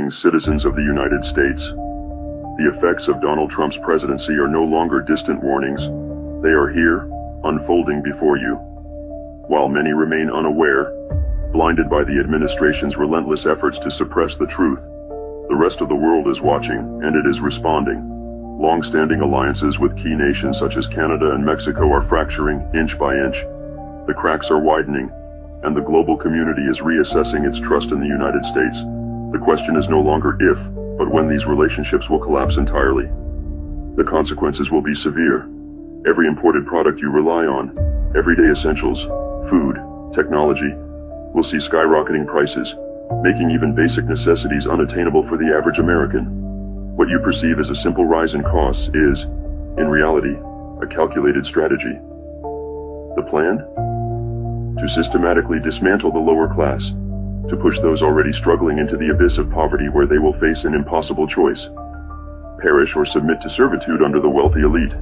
Greetings, citizens of the United States. The effects of Donald Trump's presidency are no longer distant warnings. They are here, unfolding before you. While many remain unaware, blinded by the administration's relentless efforts to suppress the truth, the rest of the world is watching, and it is responding. Long-standing alliances with key nations such as Canada and Mexico are fracturing inch by inch. The cracks are widening, and the global community is reassessing its trust in the United States. The question is no longer if, but when these relationships will collapse entirely. The consequences will be severe. Every imported product you rely on, everyday essentials, food, technology, will see skyrocketing prices, making even basic necessities unattainable for the average American. What you perceive as a simple rise in costs is, in reality, a calculated strategy. The plan? To systematically dismantle the lower class, to push those already struggling into the abyss of poverty where they will face an impossible choice. Perish or submit to servitude under the wealthy elite.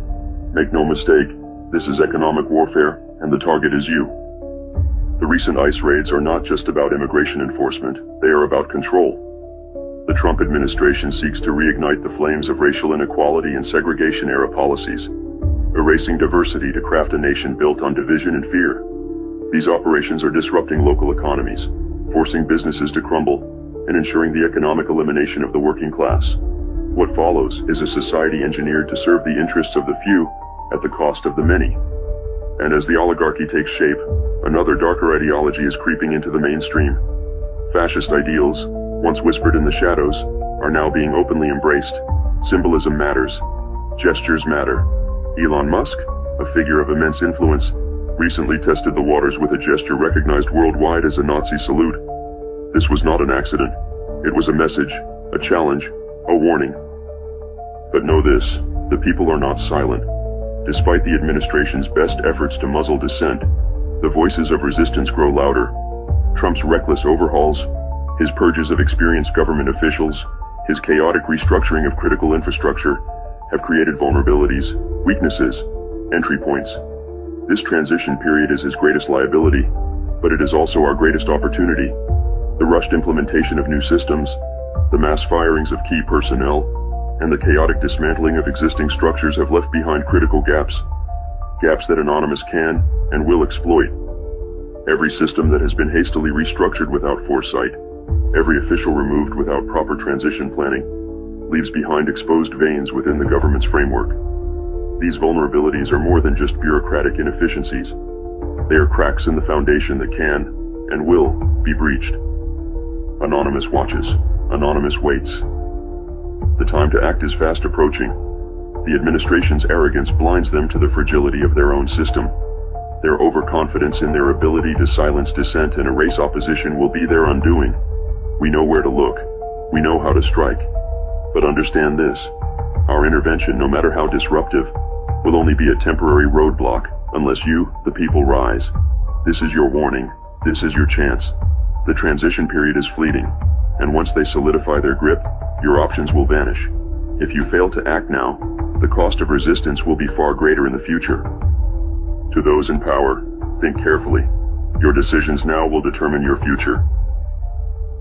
Make no mistake, this is economic warfare, and the target is you. The recent ICE raids are not just about immigration enforcement, they are about control. The Trump administration seeks to reignite the flames of racial inequality and segregation-era policies, erasing diversity to craft a nation built on division and fear. These operations are disrupting local economies, forcing businesses to crumble, and ensuring the economic elimination of the working class. What follows is a society engineered to serve the interests of the few at the cost of the many. And as the oligarchy takes shape, another darker ideology is creeping into the mainstream. Fascist ideals, once whispered in the shadows, are now being openly embraced. Symbolism matters. Gestures matter. Elon Musk, a figure of immense influence, recently tested the waters with a gesture recognized worldwide as a Nazi salute. This was not an accident. It was a message, a challenge, a warning. But know this, the people are not silent. Despite the administration's best efforts to muzzle dissent, the voices of resistance grow louder. Trump's reckless overhauls, his purges of experienced government officials, his chaotic restructuring of critical infrastructure have created vulnerabilities, weaknesses, entry points. This transition period is his greatest liability, but it is also our greatest opportunity. The rushed implementation of new systems, the mass firings of key personnel, and the chaotic dismantling of existing structures have left behind critical gaps that Anonymous can and will exploit. Every system that has been hastily restructured without foresight, every official removed without proper transition planning, leaves behind exposed veins within the government's framework. These vulnerabilities are more than just bureaucratic inefficiencies. They are cracks in the foundation that can, and will, be breached. Anonymous watches. Anonymous waits. The time to act is fast approaching. The administration's arrogance blinds them to the fragility of their own system. Their overconfidence in their ability to silence dissent and erase opposition will be their undoing. We know where to look. We know how to strike. But understand this. Our intervention, no matter how disruptive, will only be a temporary roadblock unless you, the people, rise. This is your warning. This is your chance. The transition period is fleeting, and once they solidify their grip, your options will vanish. If you fail to act now, the cost of resistance will be far greater in the future. To those in power, think carefully. Your decisions now will determine your future.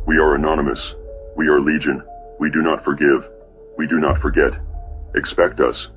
We are Anonymous. We are Legion. We do not forgive. We do not forget. Expect us.